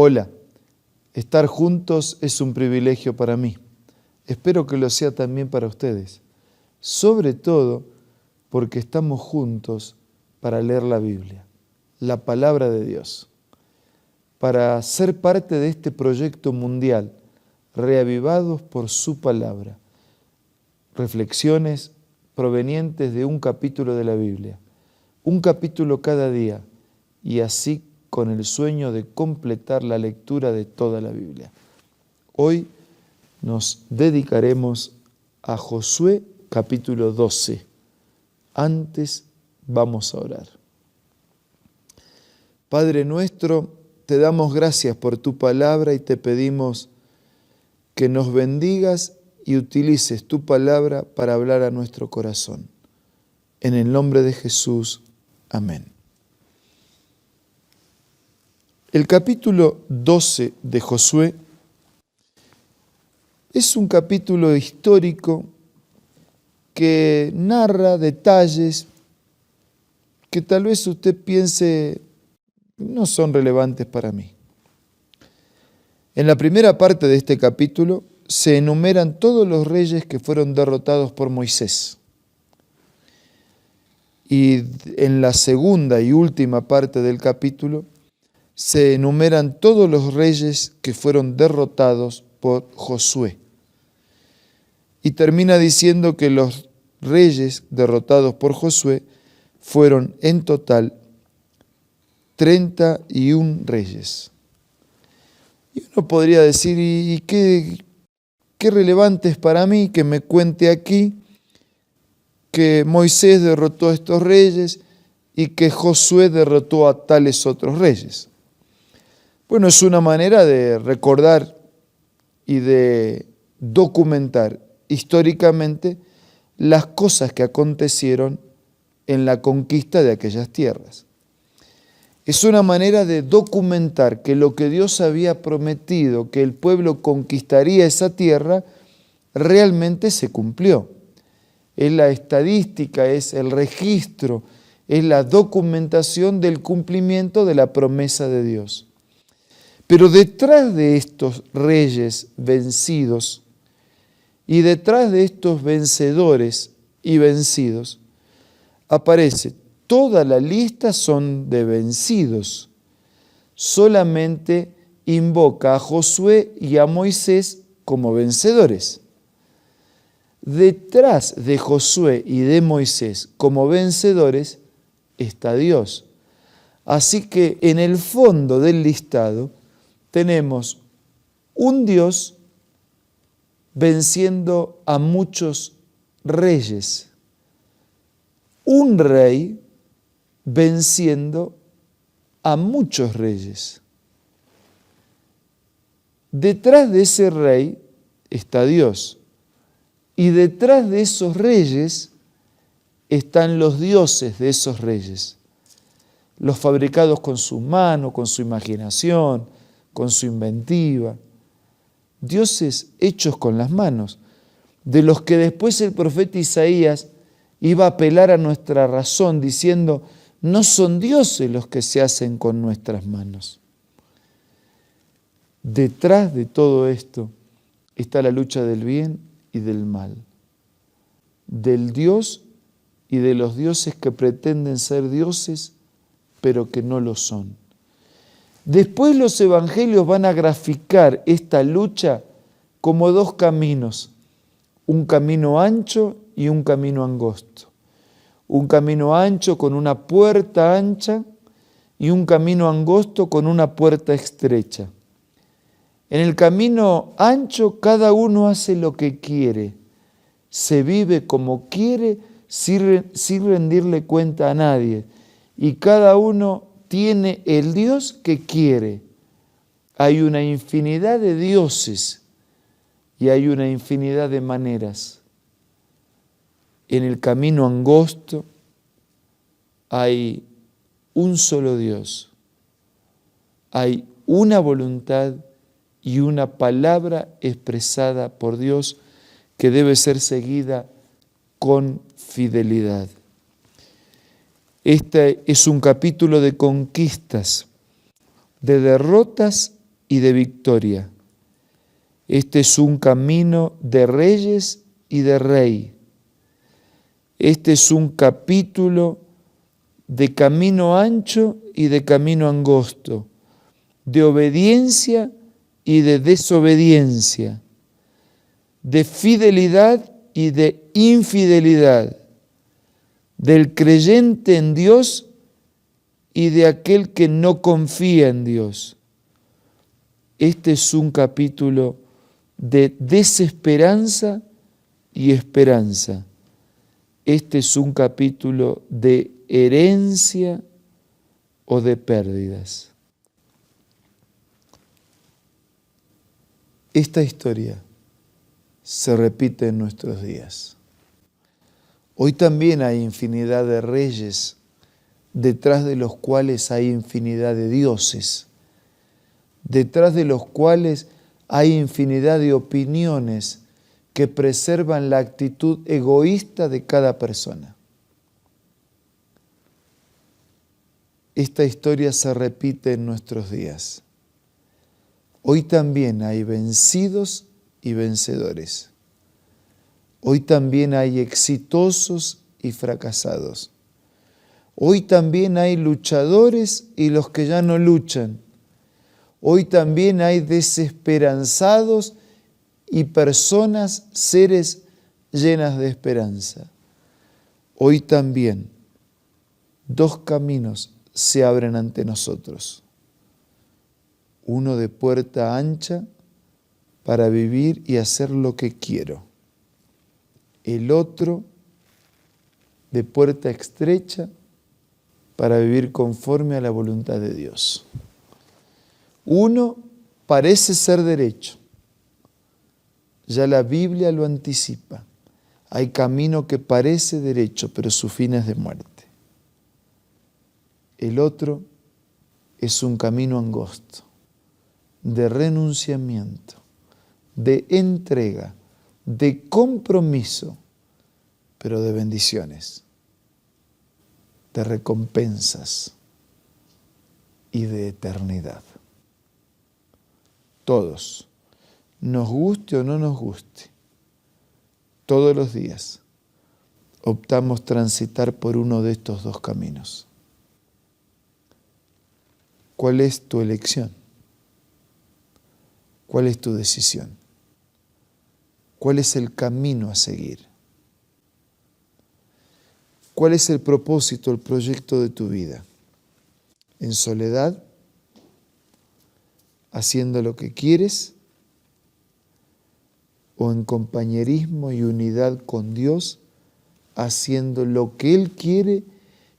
Hola, estar juntos es un privilegio para mí. Espero que lo sea también para ustedes. Sobre todo porque estamos juntos para leer la Biblia, la palabra de Dios, para ser parte de este proyecto mundial, reavivados por su palabra. Reflexiones provenientes de un capítulo de la Biblia, un capítulo cada día, y así con el sueño de completar la lectura de toda la Biblia. Hoy nos dedicaremos a Josué capítulo 12. Antes vamos a orar. Padre nuestro, te damos gracias por tu palabra y te pedimos que nos bendigas y utilices tu palabra para hablar a nuestro corazón. En el nombre de Jesús, amén. El capítulo 12 de Josué es un capítulo histórico que narra detalles que tal vez usted piense no son relevantes para mí. En la primera parte de este capítulo se enumeran todos los reyes que fueron derrotados por Moisés. Y en la segunda y última parte del capítulo se enumeran todos los reyes que fueron derrotados por Josué. Y termina diciendo que los reyes derrotados por Josué fueron en total 31 reyes. Y uno podría decir, ¿y qué relevante es para mí que me cuente aquí que Moisés derrotó a estos reyes y que Josué derrotó a tales otros reyes? Bueno, es una manera de recordar y de documentar históricamente las cosas que acontecieron en la conquista de aquellas tierras. Es una manera de documentar que lo que Dios había prometido, que el pueblo conquistaría esa tierra, realmente se cumplió. Es la estadística, es el registro, es la documentación del cumplimiento de la promesa de Dios. Pero detrás de estos reyes vencidos y detrás de estos vencedores y vencidos, aparece toda la lista son de vencidos. Solamente invoca a Josué y a Moisés como vencedores. Detrás de Josué y de Moisés como vencedores está Dios. Así que en el fondo del listado tenemos un Dios venciendo a muchos reyes, un rey venciendo a muchos reyes. Detrás de ese rey está Dios, y detrás de esos reyes están los dioses de esos reyes, los fabricados con su mano, con su imaginación, con su inventiva, dioses hechos con las manos, de los que después el profeta Isaías iba a apelar a nuestra razón diciendo, no son dioses los que se hacen con nuestras manos. Detrás de todo esto está la lucha del bien y del mal, del Dios y de los dioses que pretenden ser dioses, pero que no lo son. Después los evangelios van a graficar esta lucha como dos caminos, un camino ancho y un camino angosto. Un camino ancho con una puerta ancha y un camino angosto con una puerta estrecha. En el camino ancho cada uno hace lo que quiere, se vive como quiere sin rendirle cuenta a nadie y cada uno tiene el Dios que quiere. Hay una infinidad de dioses y hay una infinidad de maneras. En el camino angosto hay un solo Dios, hay una voluntad y una palabra expresada por Dios que debe ser seguida con fidelidad. Este es un capítulo de conquistas, de derrotas y de victoria. Este es un camino de reyes y de rey. Este es un capítulo de camino ancho y de camino angosto, de obediencia y de desobediencia, de fidelidad y de infidelidad, del creyente en Dios y de aquel que no confía en Dios. Este es un capítulo de desesperanza y esperanza. Este es un capítulo de herencia o de pérdidas. Esta historia se repite en nuestros días. Hoy también hay infinidad de reyes, detrás de los cuales hay infinidad de dioses, detrás de los cuales hay infinidad de opiniones que preservan la actitud egoísta de cada persona. Esta historia se repite en nuestros días. Hoy también hay vencidos y vencedores. Hoy también hay exitosos y fracasados. Hoy también hay luchadores y los que ya no luchan. Hoy también hay desesperanzados y personas, seres llenas de esperanza. Hoy también dos caminos se abren ante nosotros. Uno de puerta ancha para vivir y hacer lo que quiero. El otro de puerta estrecha para vivir conforme a la voluntad de Dios. Uno parece ser derecho. Ya la Biblia lo anticipa. Hay camino que parece derecho, pero su fin es de muerte. El otro es un camino angosto, de renunciamiento, de entrega, de compromiso, pero de bendiciones, de recompensas y de eternidad. Todos, nos guste o no nos guste, todos los días optamos transitar por uno de estos dos caminos. ¿Cuál es tu elección? ¿Cuál es tu decisión? ¿Cuál es el camino a seguir? ¿Cuál es el propósito, el proyecto de tu vida? ¿En soledad? ¿Haciendo lo que quieres? ¿O en compañerismo y unidad con Dios, haciendo lo que Él quiere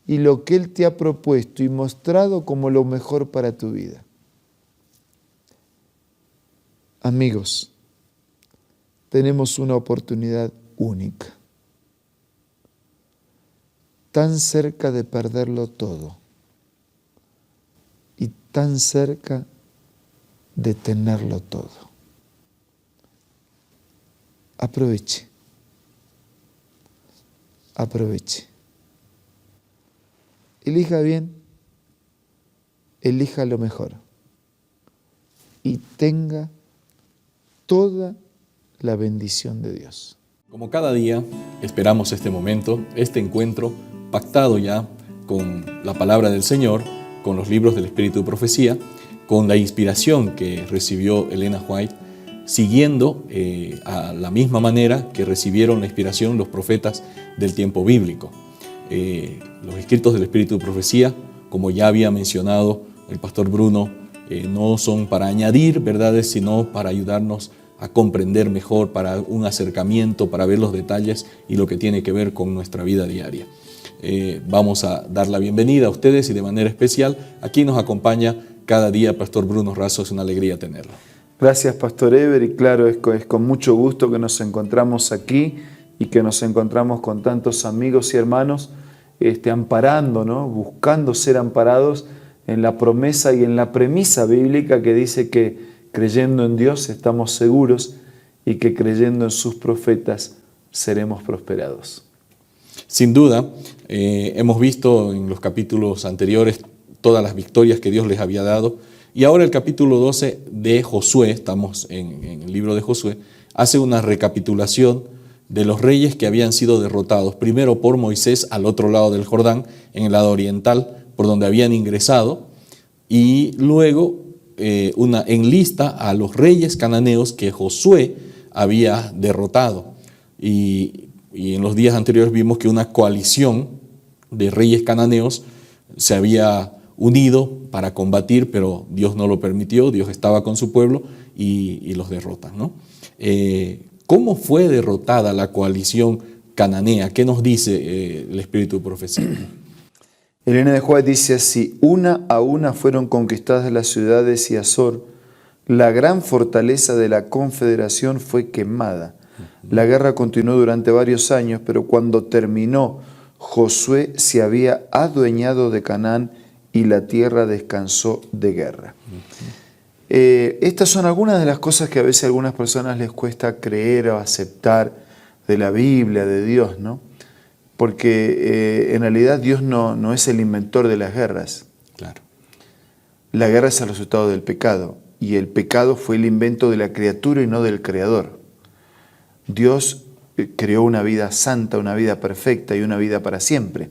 y lo que Él te ha propuesto y mostrado como lo mejor para tu vida? Amigos, tenemos una oportunidad única, tan cerca de perderlo todo y tan cerca de tenerlo todo. Aproveche, aproveche. Elija bien, elija lo mejor y tenga toda la bendición de Dios. Como cada día, esperamos este momento, este encuentro pactado ya con la palabra del Señor, con los libros del Espíritu de Profecía, con la inspiración que recibió Elena White, siguiendo a la misma manera que recibieron la inspiración los profetas del tiempo bíblico. Los escritos del Espíritu de Profecía, como ya había mencionado el pastor Bruno, no son para añadir verdades, sino para ayudarnos a comprender mejor, para un acercamiento, para ver los detalles y lo que tiene que ver con nuestra vida diaria. Vamos a dar la bienvenida a ustedes y de manera especial aquí nos acompaña cada día Pastor Bruno Razo. Es una alegría tenerlo. Gracias, Pastor Eber, y claro, es con mucho gusto que nos encontramos aquí y que nos encontramos con tantos amigos y hermanos amparando, ¿no? Buscando ser amparados en la promesa y en la premisa bíblica que dice que creyendo en Dios estamos seguros y que creyendo en sus profetas seremos prosperados. Sin duda, hemos visto en los capítulos anteriores todas las victorias que Dios les había dado Y ahora el capítulo 12 de Josué, estamos en el libro de Josué, hace una recapitulación de los reyes que habían sido derrotados, primero por Moisés al otro lado del Jordán, en el lado oriental, por donde habían ingresado, y luego enlista a los reyes cananeos que Josué había derrotado. Y en los días anteriores vimos que una coalición de reyes cananeos se había unido para combatir, pero Dios no lo permitió, Dios estaba con su pueblo y los derrota, ¿no? ¿Cómo fue derrotada la coalición cananea? ¿Qué nos dice el espíritu de profecía? El N de Juárez dice así: una a una fueron conquistadas las ciudades y Azor, la gran fortaleza de la confederación fue quemada. La guerra continuó durante varios años, pero cuando terminó, Josué se había adueñado de Canaán y la tierra descansó de guerra. Estas son algunas de las cosas que a veces a algunas personas les cuesta creer o aceptar de la Biblia, de Dios, ¿no? Porque en realidad Dios no es el inventor de las guerras. Claro. La guerra es el resultado del pecado, y el pecado fue el invento de la criatura y no del creador. Dios creó una vida santa, una vida perfecta y una vida para siempre.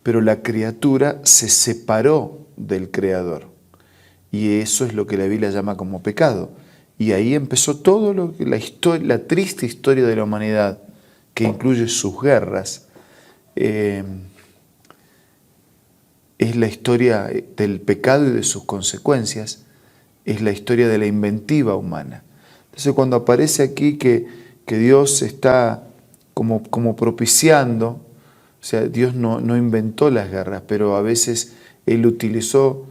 Pero la criatura se separó del creador. Y eso es lo que la Biblia llama como pecado. Y ahí empezó todo la triste historia de la humanidad, que incluye sus guerras. Es la historia del pecado y de sus consecuencias. Es la historia de la inventiva humana. Entonces, cuando aparece aquí que Dios está como propiciando, o sea, Dios no inventó las guerras, pero a veces Él utilizó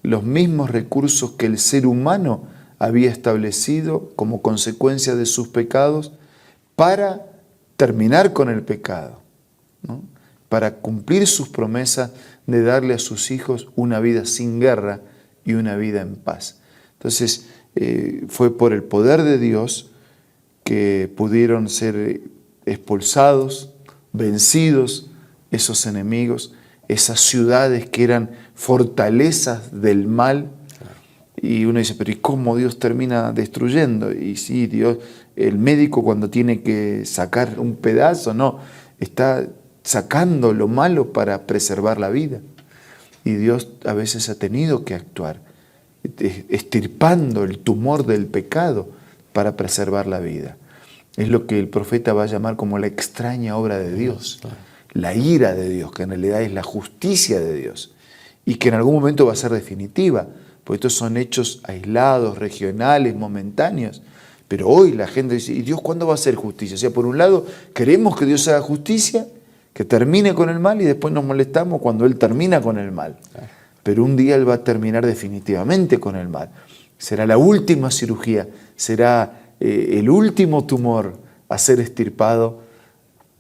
los mismos recursos que el ser humano había establecido como consecuencia de sus pecados para terminar con el pecado, ¿no? Para cumplir sus promesas de darle a sus hijos una vida sin guerra y una vida en paz. Entonces, fue por el poder de Dios que pudieron ser expulsados, vencidos esos enemigos, esas ciudades que eran fortalezas del mal. Y uno dice, pero ¿y cómo Dios termina destruyendo? Y sí, Dios, el médico cuando tiene que sacar un pedazo, no, está sacando lo malo para preservar la vida. Y Dios a veces ha tenido que actuar, extirpando el tumor del pecado para preservar la vida. Es lo que el profeta va a llamar como la extraña obra de Dios, la ira de Dios, que en realidad es la justicia de Dios, y que en algún momento va a ser definitiva, porque estos son hechos aislados, regionales, momentáneos. Pero hoy la gente dice, ¿y Dios cuándo va a hacer justicia? O sea, por un lado, queremos que Dios haga justicia, que termine con el mal, y después nos molestamos cuando Él termina con el mal. Pero un día Él va a terminar definitivamente con el mal. Será la última cirugía, será el último tumor a ser extirpado,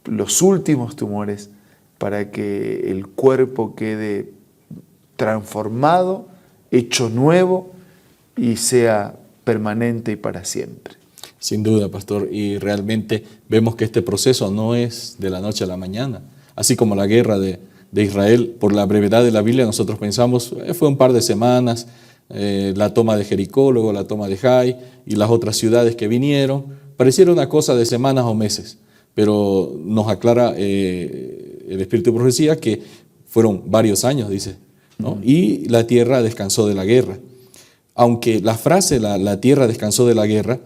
los últimos tumores, para que el cuerpo quede transformado, hecho nuevo y sea permanente y para siempre. Sin duda, pastor, y realmente vemos que este proceso no es de la noche a la mañana. Así como la guerra de Israel, por la brevedad de la Biblia, nosotros pensamos, fue un par de semanas, la toma de Jericó, luego la toma de Jai y las otras ciudades que vinieron. Pareciera una cosa de semanas o meses, pero nos aclara el Espíritu de Profecía que fueron varios años, dice, ¿no? Y la tierra descansó de la guerra. Aunque la frase, la tierra descansó de la guerra,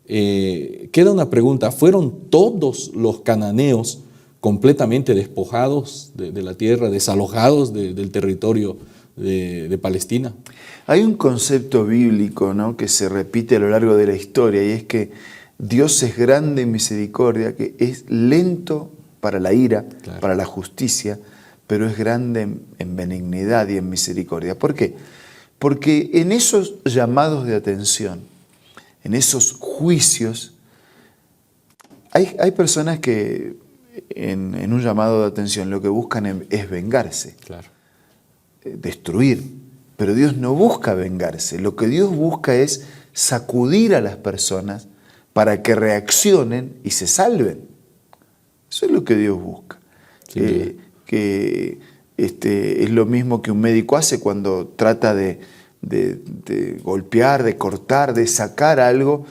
queda una pregunta: ¿fueron todos los cananeos completamente despojados de la tierra, desalojados del territorio de Palestina? Hay un concepto bíblico, ¿no?, que se repite a lo largo de la historia, y es que Dios es grande en misericordia, que es lento para la ira, claro, para la justicia, pero es grande en benignidad y en misericordia. ¿Por qué? Porque en esos llamados de atención, en esos juicios, hay personas que en un llamado de atención lo que buscan es vengarse, claro, destruir. Pero Dios no busca vengarse. Lo que Dios busca es sacudir a las personas para que reaccionen y se salven. Eso es lo que Dios busca. Sí, que Es lo mismo que un médico hace cuando trata de golpear, de cortar, de sacar algo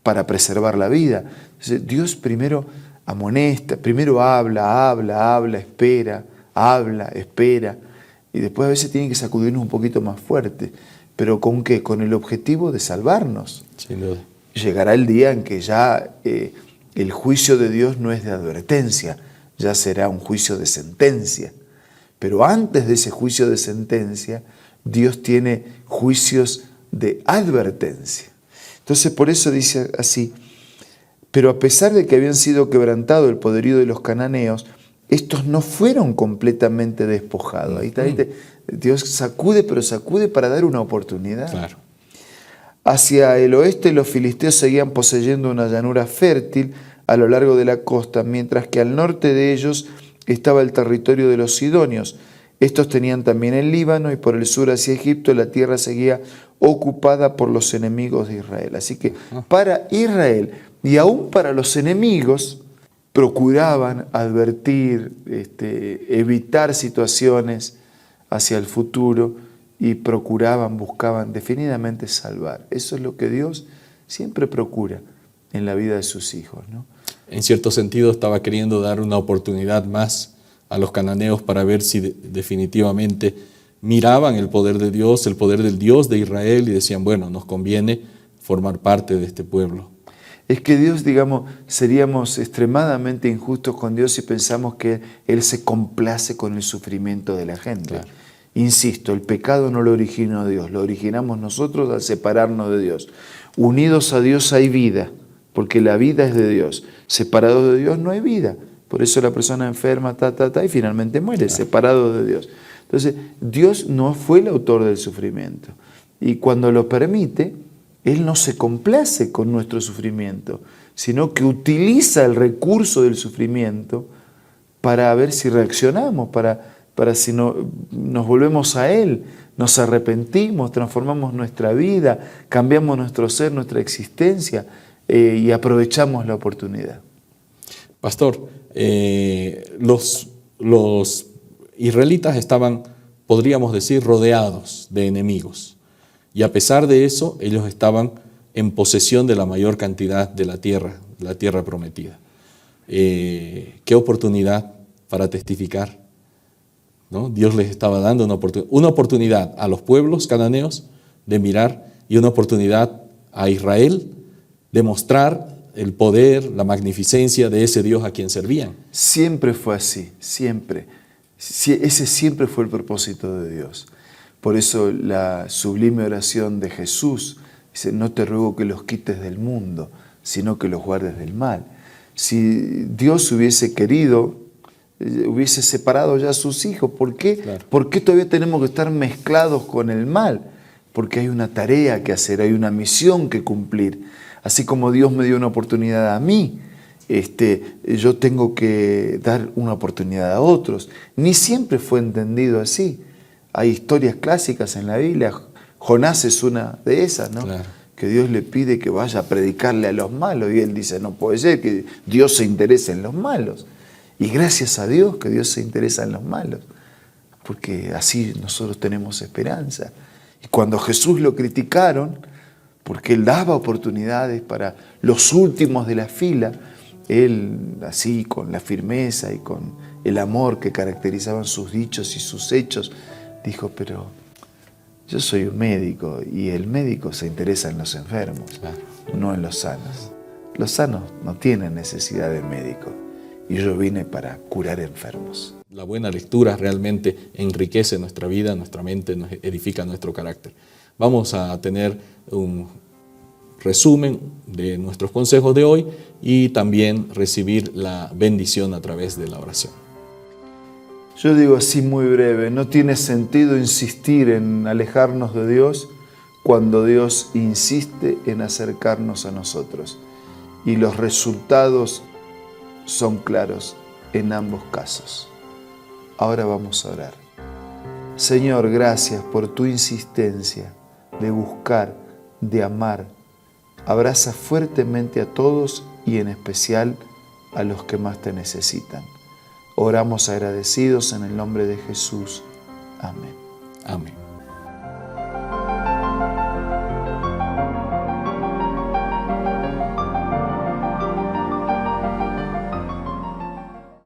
para preservar la vida. Entonces, Dios primero amonesta, primero habla, espera, y después a veces tiene que sacudirnos un poquito más fuerte. ¿Pero con qué? Con el objetivo de salvarnos. Sin duda. Llegará el día en que ya el juicio de Dios no es de advertencia, ya será un juicio de sentencia. Pero antes de ese juicio de sentencia, Dios tiene juicios de advertencia. Entonces por eso dice así: pero a pesar de que habían sido quebrantado el poderío de los cananeos, estos no fueron completamente despojados. Ahí está, Dios sacude, pero sacude para dar una oportunidad. Claro. Hacia el oeste los filisteos seguían poseyendo una llanura fértil a lo largo de la costa, mientras que al norte de ellos estaba el territorio de los sidonios. Estos tenían también el Líbano, y por el sur hacia Egipto la tierra seguía ocupada por los enemigos de Israel. Así que para Israel y aún para los enemigos procuraban advertir, evitar situaciones hacia el futuro, y buscaban definidamente salvar. Eso es lo que Dios siempre procura en la vida de sus hijos, ¿no? En cierto sentido estaba queriendo dar una oportunidad más a los cananeos para ver si definitivamente miraban el poder de Dios, el poder del Dios de Israel, y decían, bueno, nos conviene formar parte de este pueblo. Es que Dios, seríamos extremadamente injustos con Dios si pensamos que Él se complace con el sufrimiento de la gente. Claro. Insisto, el pecado no lo originó Dios, lo originamos nosotros al separarnos de Dios. Unidos a Dios hay vida, porque la vida es de Dios. Separados de Dios no hay vida. Por eso la persona enferma, y finalmente muere, claro, separado de Dios. Entonces, Dios no fue el autor del sufrimiento. Y cuando lo permite, Él no se complace con nuestro sufrimiento, sino que utiliza el recurso del sufrimiento para ver si reaccionamos, para si nos volvemos a Él, nos arrepentimos, transformamos nuestra vida, cambiamos nuestro ser, nuestra existencia, y aprovechamos la oportunidad. Pastor, los israelitas estaban, podríamos decir, rodeados de enemigos. Y a pesar de eso, ellos estaban en posesión de la mayor cantidad de la tierra prometida. Qué oportunidad para testificar, ¿no? Dios les estaba dando una oportunidad a los pueblos cananeos de mirar, y una oportunidad a Israel de mostrar el poder, la magnificencia de ese Dios a quien servían. Siempre fue así, siempre. Ese siempre fue el propósito de Dios. Por eso la sublime oración de Jesús dice: no te ruego que los quites del mundo, sino que los guardes del mal. Si Dios hubiese querido, hubiese separado ya a sus hijos. ¿Por qué? Claro. ¿Por qué todavía tenemos que estar mezclados con el mal? Porque hay una tarea que hacer, hay una misión que cumplir. Así como Dios me dio una oportunidad a mí, yo tengo que dar una oportunidad a otros. Ni siempre fue entendido así. Hay historias clásicas en la Biblia. Jonás es una de esas, ¿no? Claro. Que Dios le pide que vaya a predicarle a los malos, y él dice: no puede ser que Dios se interese en los malos. Y gracias a Dios que Dios se interesa en los malos, porque así nosotros tenemos esperanza. Y cuando a Jesús lo criticaron, porque Él daba oportunidades para los últimos de la fila, Él, así con la firmeza y con el amor que caracterizaban sus dichos y sus hechos, dijo: pero yo soy un médico, y el médico se interesa en los enfermos, claro, no en los sanos. Los sanos no tienen necesidad de médico, y yo vine para curar enfermos. La buena lectura realmente enriquece nuestra vida, nuestra mente, nos edifica nuestro carácter. Vamos a tener un resumen de nuestros consejos de hoy y también recibir la bendición a través de la oración. Yo digo así muy breve: no tiene sentido insistir en alejarnos de Dios cuando Dios insiste en acercarnos a nosotros. Y los resultados son claros en ambos casos. Ahora vamos a orar. Señor, gracias por tu insistencia de buscar, de amar. Abraza fuertemente a todos, y en especial a los que más te necesitan. Oramos agradecidos en el nombre de Jesús. Amén. Amén.